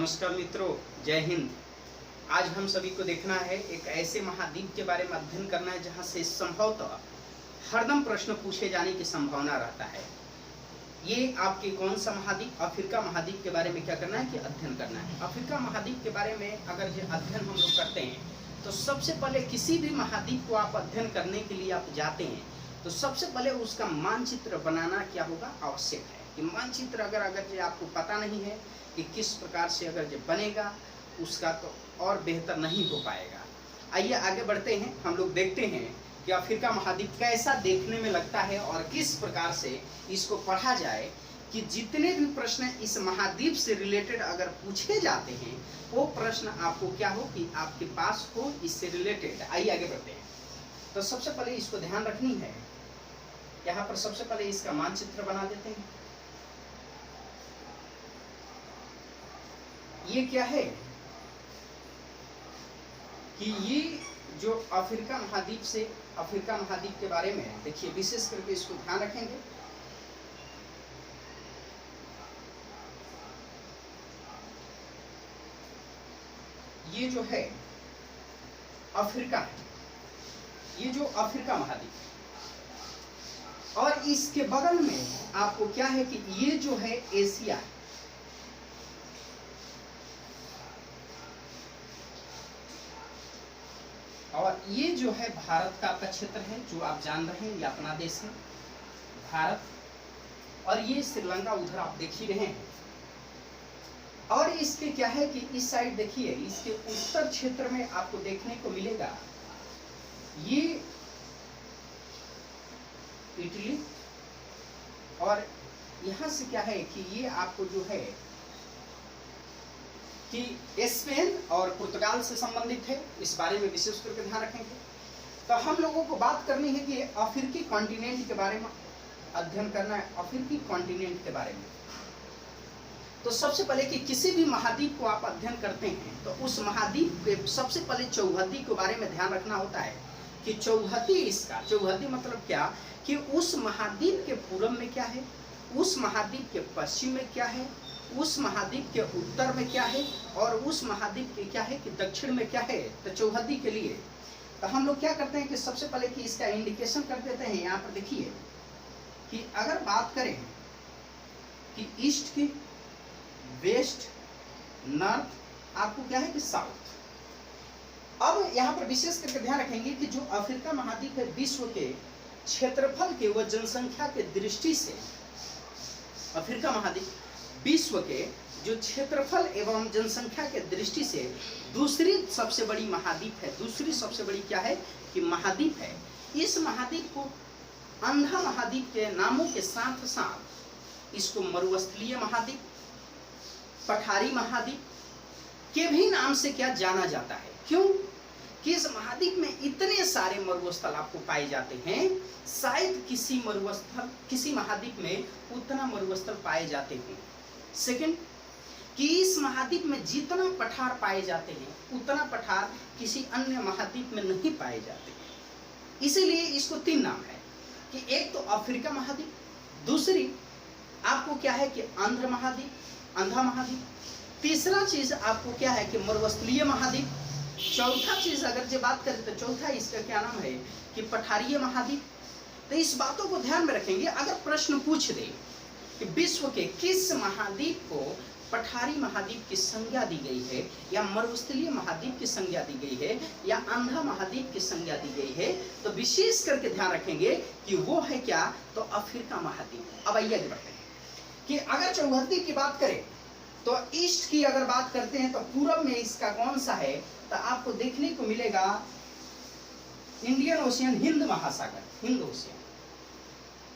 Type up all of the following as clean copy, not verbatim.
नमस्कार मित्रों, जय हिंद। आज हम सभी को देखना है एक ऐसे महाद्वीप के बारे में अध्ययन करना है जहां से संभवतः हरदम प्रश्न पूछे जाने की संभावना रहता है। ये आपके कौन सा महाद्वीप, अफ्रीका महाद्वीप के बारे में क्या करना है कि अध्ययन करना है। अफ्रीका महाद्वीप के बारे में अगर जो अध्ययन हम लोग करते हैं तो सबसे पहले किसी भी महाद्वीप को आप अध्ययन करने के लिए आप जाते हैं तो सबसे पहले उसका मानचित्र बनाना क्या होगा, आवश्यक है। कि मानचित्र अगर जो आपको पता नहीं है कि किस प्रकार से अगर जो बनेगा उसका तो और बेहतर नहीं हो पाएगा। आइए आगे बढ़ते हैं, हम लोग देखते हैं कि अफ्रीका महाद्वीप कैसा देखने में लगता है और किस प्रकार से इसको पढ़ा जाए कि जितने भी प्रश्न इस महाद्वीप से रिलेटेड अगर पूछे जाते हैं वो प्रश्न आपको क्या हो कि आपके पास हो इससे रिलेटेड। आइए आगे बढ़ते हैं। तो सबसे पहले इसको ध्यान रखनी है, यहाँ पर सबसे पहले इसका मानचित्र बना देते हैं। ये क्या है कि ये जो अफ्रीका महाद्वीप के बारे में देखिए, विशेष करके इसको ध्यान रखेंगे। ये जो है अफ्रीका है, ये जो अफ्रीका महाद्वीप और इसके बगल में आपको क्या है कि ये जो है एशिया है। और ये जो है भारत का आपका क्षेत्र है, जो आप जान रहे हैं ये अपना देश है भारत। और ये श्रीलंका उधर आप देख ही रहे हैं। और इसके क्या है कि इस साइड देखिए, इसके उत्तर क्षेत्र में आपको देखने को मिलेगा ये इटली। और यहां से क्या है कि ये आपको जो है कि स्पेन और पुर्तगाल से संबंधित है। इस बारे में विशेष करके ध्यान रखेंगे। तो हम लोगों को बात करनी है कि अफ्रीकी कॉन्टिनेंट के बारे में अध्ययन करना है, अफ्रीकी कॉन्टिनेंट के बारे में। तो सबसे पहले कि किसी भी महाद्वीप को आप अध्ययन करते हैं तो उस महाद्वीप के सबसे पहले चौहद्दी के बारे में ध्यान रखना होता है कि चौहद्दी मतलब क्या कि उस महाद्वीप के पूर्व में क्या है, उस महाद्वीप के पश्चिम में क्या है, उस महाद्वीप के उत्तर में क्या है और उस महाद्वीप के क्या है कि दक्षिण में क्या है। तो चौहद्दी के लिए तो हम लोग क्या करते हैं कि सबसे पहले कि इसका इंडिकेशन कर देते हैं। यहाँ पर देखिए कि अगर बात करें कि ईस्ट की, वेस्ट, नॉर्थ, आपको क्या है कि साउथ। अब यहाँ पर विशेष करके ध्यान रखेंगे कि जो अफ्रीका महाद्वीप है विश्व के क्षेत्रफल के व जनसंख्या के दृष्टि से अफ्रीका महाद्वीप विश्व के जो क्षेत्रफल एवं जनसंख्या के दृष्टि से दूसरी सबसे बड़ी महाद्वीप है। दूसरी सबसे बड़ी क्या है कि महाद्वीप है। इस महाद्वीप को अंधा महाद्वीप के नामों के साथ साथ इसको मरुस्थलीय महाद्वीप, पठारी महाद्वीप के भी नाम से क्या जाना जाता है। क्यों कि इस महाद्वीप में इतने सारे मरुस्थल आपको पाए जाते हैं, शायद किसी महाद्वीप में उतना मरुस्थल पाए जाते हैं। सेकंड कि इस महाद्वीप में जितना पठार पाए जाते हैं उतना पठार किसी अन्य महाद्वीप में नहीं पाए जाते हैं। इसीलिए इसको तीन नाम है कि एक तो अफ्रीका महाद्वीप, दूसरी आपको क्या है कि आंध्र महाद्वीप, अंधा महाद्वीप, तीसरा चीज आपको क्या है कि मरुस्थलीय महाद्वीप, चौथा चीज अगर जो बात करें तो चौथा इसका क्या नाम है कि पठारीय महाद्वीप। तो इस बातों को ध्यान में रखेंगे। अगर प्रश्न पूछ दे कि विश्व के किस महाद्वीप को पठारी महाद्वीप की संज्ञा दी गई है या मरुस्थलीय महाद्वीप की संज्ञा दी गई है या आंध्र महाद्वीप की संज्ञा दी गई है तो विशेष करके ध्यान रखेंगे कि वो है क्या, तो अफ्रीका महाद्वीप। अब आइए आगे बढ़ते हैं कि अगर चौहद्दी की बात करें तो ईस्ट की अगर बात करते हैं तो पूर्व में इसका कौन सा है, तो आपको देखने को मिलेगा इंडियन ओशियन, हिंद महासागर, हिंद ओशियन।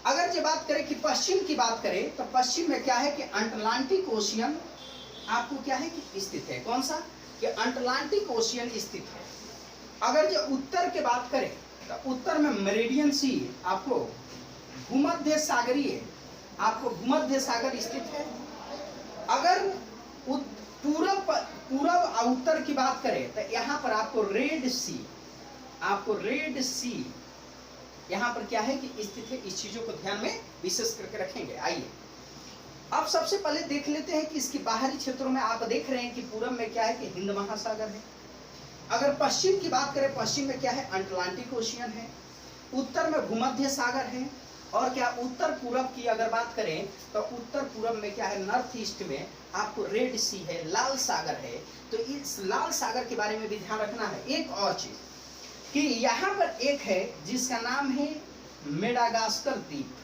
अगर जो बात करें कि पश्चिम की बात करें तो पश्चिम में क्या है कि अटलांटिक ओशियन आपको क्या है कि स्थित है। कौन सा कि अटलांटिक ओशियन स्थित है। अगर जो उत्तर की बात करें तो उत्तर में मेरिडियन सी आपको भूमध्य सागरीय, आपको भूमध्य सागर स्थित है। अगर पूरब और उत्तर की बात करें तो यहाँ पर आपको रेड सी यहाँ पर क्या है कि स्थित है। इस चीजों को ध्यान में विशेष करके रखेंगे। आइए अब सबसे पहले देख लेते हैं कि इसके बाहरी क्षेत्रों में आप देख रहे हैं कि पूरब में क्या है कि हिंद महासागर है। अगर पश्चिम की बात करें, पश्चिम में क्या है, अटलांटिक ओशियन है। उत्तर में भूमध्य सागर है। और क्या उत्तर पूरब की अगर बात करें तो उत्तर पूरब में क्या है, नॉर्थ ईस्ट में आपको रेड सी है, लाल सागर है। तो इस लाल सागर के बारे में भी ध्यान रखना है। एक और चीज कि यहाँ पर एक है जिसका नाम है मेडागास्कर द्वीप।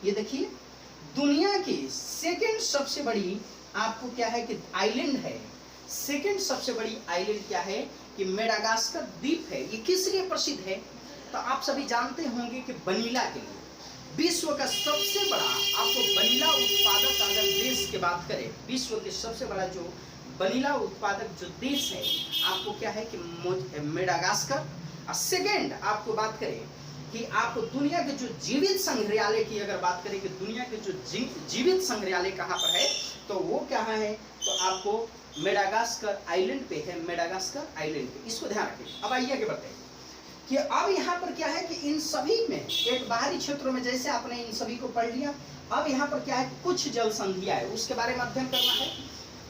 ये देखिए, दुनिया की सेकंड सबसे बड़ी आपको क्या है कि आइलैंड है। सेकंड सबसे बड़ी आइलैंड क्या है कि मेडागास्कर द्वीप है। ये किस लिए प्रसिद्ध है? तो आप सभी जानते होंगे कि वनीला के लिए। विश्व का सबसे बड़ा आपको वनीला उत्पादक अगर देश की बात करें, विश्व के सबसे बड़ा जो वनीला उत्पादक जो देश है आपको क्या है कि मेडागास्कर। और सेकेंड आपको बात करें कि आपको दुनिया के जो जीवित संग्रहालय की अगर बात करें कि दुनिया के जो जीवित संग्रहालय कहाँ पर है, तो वो कहाँ है, तो आपको मेडागास्कर आइलैंड पे है। मेडागास्कर आइलैंड पे, इसको ध्यान रखें। अब आइए आगे बढ़ते हैं कि अब यहाँ पर क्या है कि इन सभी में एक बाहरी क्षेत्रों में जैसे आपने इन सभी को पढ़ लिया, अब यहाँ पर क्या है, कुछ जल संधियां है, उसके बारे में अध्ययन करना है।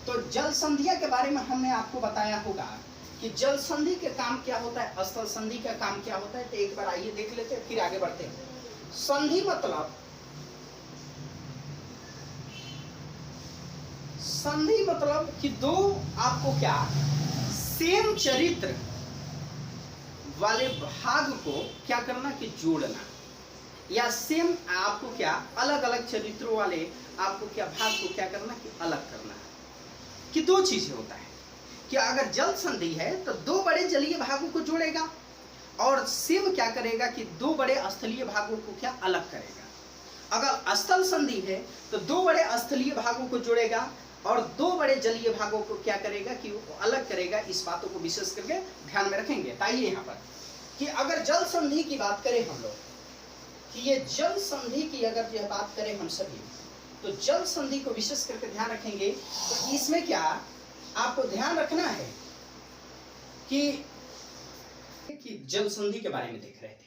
तो जल संधियां के बारे में हमने आपको बताया होगा कि जल संधि के काम क्या होता है, स्थल संधि का काम क्या होता है। तो एक बार आइए देख लेते हैं, फिर आगे बढ़ते हैं। संधि मतलब कि दो आपको क्या सेम चरित्र वाले भाग को क्या करना कि जोड़ना, या सेम आपको क्या अलग अलग चरित्रों वाले आपको क्या भाग को क्या करना कि अलग करना है। कि दो चीजें होता है कि अगर जल संधि है तो दो बड़े जलीय भागों को जोड़ेगा, और सेम क्या करेगा कि दो बड़े स्थलीय भागों को क्या अलग करेगा। अगर स्थल संधि है तो दो बड़े स्थलीय भागों को जोड़ेगा और दो बड़े जलीय भागों को क्या करेगा कि वो अलग करेगा। इस बातों को विशेष करके ध्यान में रखेंगे। आइए यहाँ पर कि अगर जल संधि की बात करें हम लोग, कि ये जल संधि की अगर यह बात करें हम सभी, तो जल संधि को विशेष करके ध्यान रखेंगे। तो इसमें क्या आपको ध्यान रखना है कि जल संधि के बारे में देख रहे थे।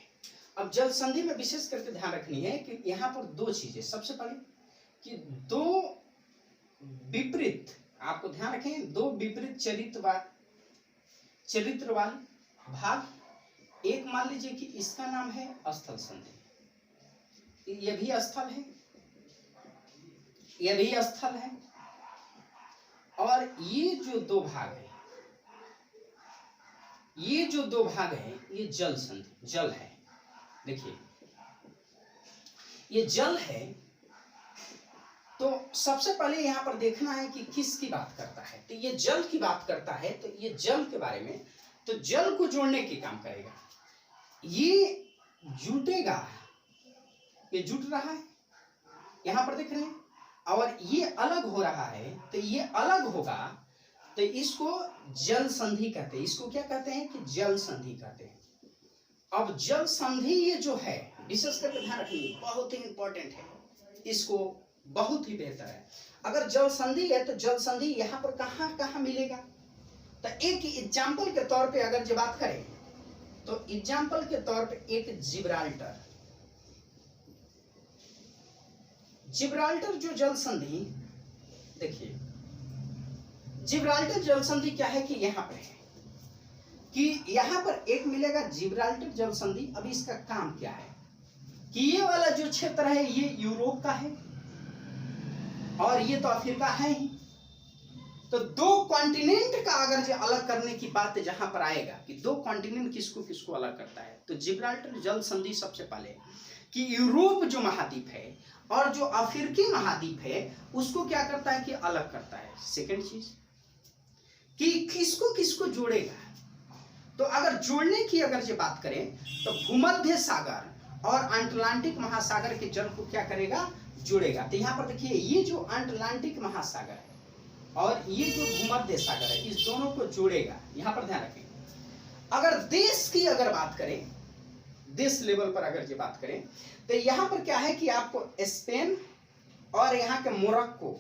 अब जल संधि में विशेष करके ध्यान रखनी है कि यहाँ पर दो चीजें। सबसे पहले कि दो विपरीत, आपको ध्यान रखें, दो विपरीत चरित्र वाले भाग। एक मान लीजिए कि इसका नाम है स्थल संधि, यह भी स्थल है, यह भी स्थल है, और ये जो दो भाग है, ये जो दो भाग है ये जल संधि, जल है। देखिए ये जल है। तो सबसे पहले यहां पर देखना है कि किसकी बात करता है। तो ये जल की बात करता है, तो ये जल के बारे में, तो जल को जोड़ने के काम करेगा। ये जुटेगा, ये जुट रहा है, यहां पर देख रहे हैं, और ये अलग हो रहा है, तो ये अलग होगा, तो इसको जल संधि कहते हैं। इसको क्या कहते हैं कि जल संधि कहते हैं। अब जल संधि ये जो है विशेष करके ध्यान रखिए, बहुत ही इंपॉर्टेंट है, इसको बहुत ही बेहतर है। अगर जल संधि है तो जल संधि यहाँ पर कहाँ कहाँ मिलेगा। तो एक एग्जाम्पल के तौर पे अगर जो बात करें, तो एग्जाम्पल के तौर पे एक जिब्राल्टर, जिब्राल्टर जो जल संधि, देखिए जिब्राल्टर जल संधि क्या है कि यहाँ पर है कि यहाँ पर एक मिलेगा जिब्राल्टर जल संधि। अब इसका काम क्या है कि ये वाला जो क्षेत्र है ये यूरोप का है और ये तो अफ्रीका है ही। तो दो कॉन्टिनेंट का अगर जो अलग करने की बात जहां पर आएगा कि दो कॉन्टिनेंट किसको किसको अलग करता है, तो जिब्राल्टर जल संधि सबसे पहले कि यूरोप जो महाद्वीप है और जो अफ्रीकी महाद्वीप है उसको क्या करता है कि अलग करता है। सेकेंड चीज कि किसको किसको जोड़ेगा, तो अगर जोड़ने की अगर जो बात करें तो भूमध्य सागर और अटलांटिक महासागर के जल को क्या करेगा, जोड़ेगा। तो यहाँ पर देखिए ये जो अटलांटिक महासागर है और ये जो भूमध्य सागर है, इस दोनों को जोड़ेगा। यहाँ पर ध्यान रखें, अगर देश की अगर बात करें, देश लेवल पर अगर जो बात करें, तो यहाँ पर क्या है कि आपको स्पेन और यहाँ के मोरक्को,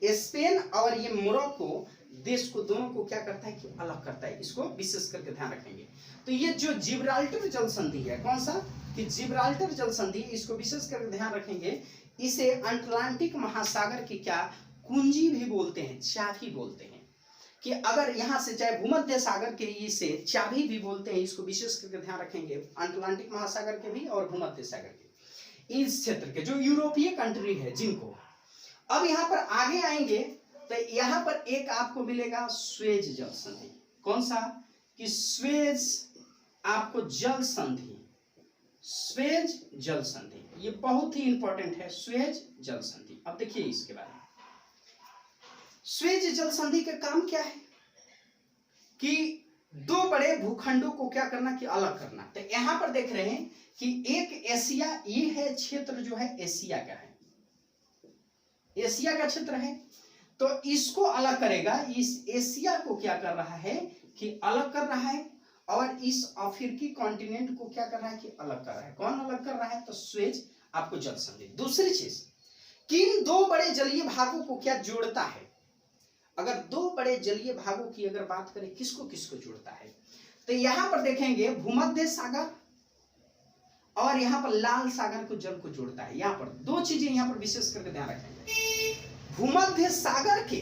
स्पेन और ये मोरक्को देश को दोनों को क्या करता है कि अलग करता है। इसको विशेष करके ध्यान रखेंगे। तो ये जो जिब्राल्टर जल संधि है, कौन सा कि जिब्राल्टर जल संधि, इसको विशेष करके ध्यान रखेंगे इसे अटलांटिक महासागर की क्या कुंजी भी बोलते हैं, चाबी बोलते हैं। कि अगर यहाँ से चाहे भूमध्य सागर के इसे चाबी भी बोलते हैं, इसको विशेष करके ध्यान रखेंगे, अटलांटिक महासागर के भी और भूमध्य सागर के, इस क्षेत्र के जो यूरोपीय कंट्री है जिनको। अब यहाँ पर आगे आएंगे तो यहाँ पर एक आपको मिलेगा स्वेज जल संधि। कौन सा? कि स्वेज आपको जल संधि, स्वेज जल संधि, ये बहुत ही इंपॉर्टेंट है, स्वेज जल संधि। अब देखिए इसके बारे में, स्वेज जल संधि का काम क्या है? कि दो बड़े भूखंडों को क्या करना कि अलग करना। तो यहां पर देख रहे हैं कि एक एशिया, ये है क्षेत्र जो है एशिया का है, एशिया का क्षेत्र है, तो इसको अलग करेगा। इस एशिया को क्या कर रहा है कि अलग कर रहा है, और इस अफ्रीकी कॉन्टिनेंट को क्या कर रहा है कि अलग कर रहा है। कौन अलग कर रहा है? तो स्वेज आपको जल संधि। दूसरी चीज, किन दो बड़े जलीय भागों को क्या जोड़ता है? अगर दो बड़े जलीय भागों की अगर बात करें, किसको किसको जोड़ता है, तो यहां पर देखेंगे भूमध्य सागर और यहां पर लाल सागर को जल को जोड़ता है। यहां पर दो चीजें यहां पर विशेष करके ध्यान रखेंगे। भूमध्य सागर के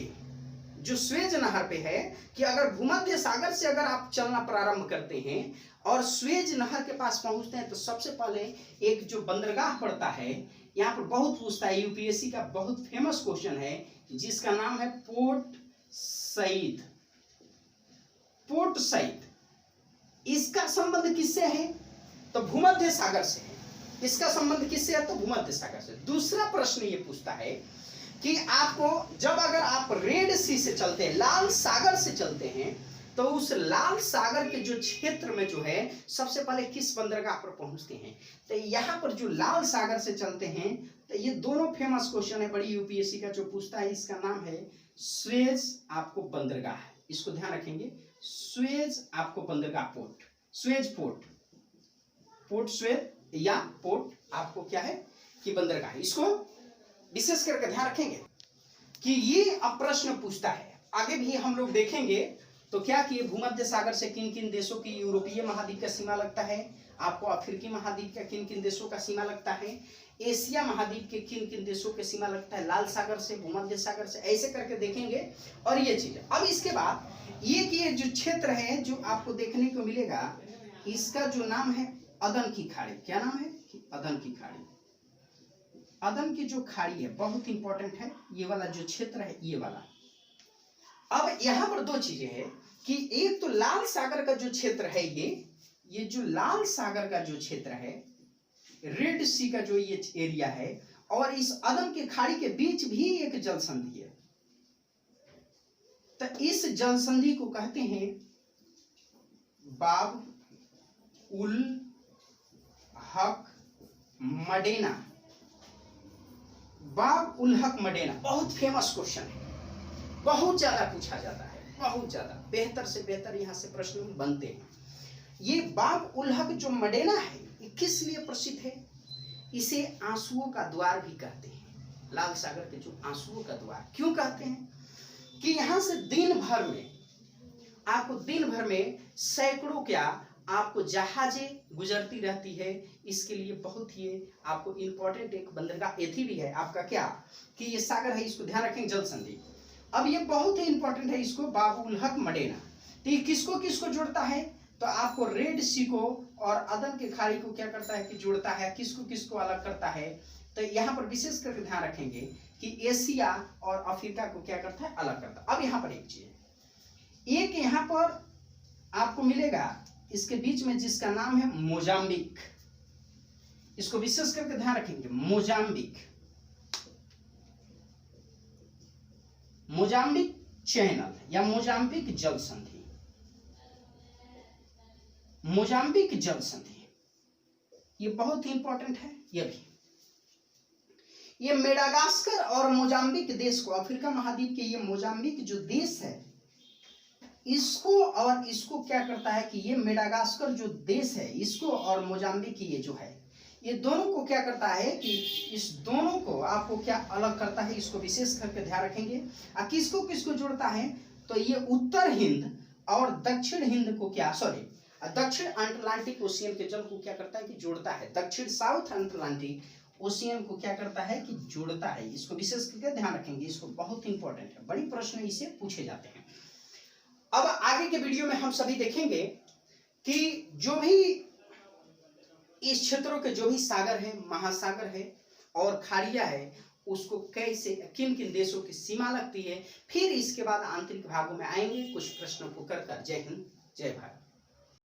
जो स्वेज नहर पे है, कि अगर भूमध्य सागर से अगर आप चलना प्रारंभ करते हैं और स्वेज नहर के पास पहुंचते हैं, तो सबसे पहले एक जो बंदरगाह पड़ता है, यहाँ पर बहुत पूछता है, यूपीएससी का बहुत फेमस क्वेश्चन है, जिसका नाम है पोर्ट सईद। पोर्ट सईद, इसका संबंध किससे है? तो भूमध्य सागर से है। इसका संबंध किससे है? तो भूमध्य सागर से। दूसरा प्रश्न ये पूछता है कि आपको जब अगर आप रेड सी से चलते हैं, लाल सागर से चलते हैं, तो उस लाल सागर के जो क्षेत्र में जो है सबसे पहले किस बंदरगाह पर पहुंचते हैं? तो यहाँ पर जो लाल सागर से चलते हैं, तो ये दोनों फेमस क्वेश्चन है, बड़ी यूपीएससी का जो पूछता है, इसका नाम है स्वेज आपको बंदरगाह है। इसको ध्यान रखेंगे, स्वेज आपको बंदरगाह, port Suez, port port Suez या पोर्ट आपको क्या है कि बंदरगाह। इसको विशेष करके ध्यान रखेंगे कि ये अब प्रश्न पूछता है। आगे भी हम लोग देखेंगे तो क्या कि भूमध्य सागर से किन किन देशों की यूरोपीय महाद्वीप का सीमा लगता है, आपको अफ्रीकी महाद्वीप का किन किन देशों का सीमा लगता है, एशिया महाद्वीप के किन किन देशों के सीमा लगता है, लाल सागर से, भूमध्य सागर से, ऐसे करके देखेंगे। और ये चीज अब इसके बाद ये जो क्षेत्र है जो आपको देखने को मिलेगा, इसका जो नाम है अदन की खाड़ी। क्या नाम है कि अदन की खाड़ी। अदन की जो खाड़ी है बहुत इंपॉर्टेंट है, ये वाला जो क्षेत्र है, ये वाला। अब यहाँ पर दो चीजें हैं कि एक तो लाल सागर का जो क्षेत्र है, ये जो लाल सागर का जो क्षेत्र है, रेड सी का जो ये एरिया है, और इस अदन की खाड़ी के बीच भी एक जल संधि है। तो इस जल संधि को कहते हैं बाब उल हक मडेना। बाब उल हक मडेना बहुत फेमस क्वेश्चन है, बहुत ज्यादा पूछा जाता है, बहुत ज्यादा, बेहतर से बेहतर यहाँ से प्रश्न बनते हैं। ये बाब उल हक जो मडेना है, ये किस लिए प्रसिद्ध है? इसे आंसुओं का द्वार भी कहते हैं। लाल सागर के जो आंसुओं का द्वार क्यों कहते हैं? कि यहाँ से दिन भर में आपको सैकड़ों क्या आपको जहाजें गुजरती रहती है। इसके लिए बहुत ही आपको इंपॉर्टेंट एक बंदरगाह एथी भी है आपका, क्या कि ये सागर है, इसको ध्यान रखेंगे, जल संधि। अब ये बहुत ही इंपॉर्टेंट है, इसको बाब उल हक मडेना। तो ये किसको किसको जोड़ता है? तो आपको रेड सी को और अदन की खाड़ी को क्या करता है कि जोड़ता है, किसको किसको अलग करता है। तो यहाँ पर विशेष करके ध्यान रखेंगे कि एशिया और अफ्रीका को क्या करता है, अलग करता है। अब यहाँ पर एक चीज, एक यहाँ पर आपको मिलेगा इसके बीच में, जिसका नाम है मोजाम्बिक। इसको विशेष करके ध्यान रखेंगे, मोजाम्बिक, मोजाम्बिक चैनल या मोजाम्बिक जल संधि, मोजाम्बिक जल संधि, ये बहुत ही इंपॉर्टेंट है। ये मेडागास्कर और मोजाम्बिक देश को, अफ्रीका महाद्वीप के ये मोजाम्बिक जो देश है, इसको और इसको क्या करता है कि ये मेडागास्कर जो देश है, इसको और मोजाम्बिक ये जो है, ये दोनों को क्या करता है कि इस दोनों को आपको क्या अलग करता है, इसको विशेष करके ध्यान रखेंगे। और किसको किसको जोड़ता है? तो ये उत्तर हिंद और दक्षिण हिंद को क्या, दक्षिण अटलांटिक ओशियन के जल को क्या करता है कि जोड़ता है। दक्षिण साउथ अटलांटिक ओशियन को क्या करता है कि जोड़ता है। इसको विशेष करके ध्यान रखेंगे, इसको बहुत इंपॉर्टेंट है, बड़ी प्रश्न इसे पूछे जाते हैं। अब आगे के वीडियो में हम सभी देखेंगे कि जो भी इस क्षेत्रों के जो भी सागर है, महासागर है और खाड़िया है, उसको कैसे किन किन देशों की सीमा लगती है, फिर इसके बाद आंतरिक भागों में आएंगे कुछ प्रश्नों को कर। जय हिंद, जय भारत।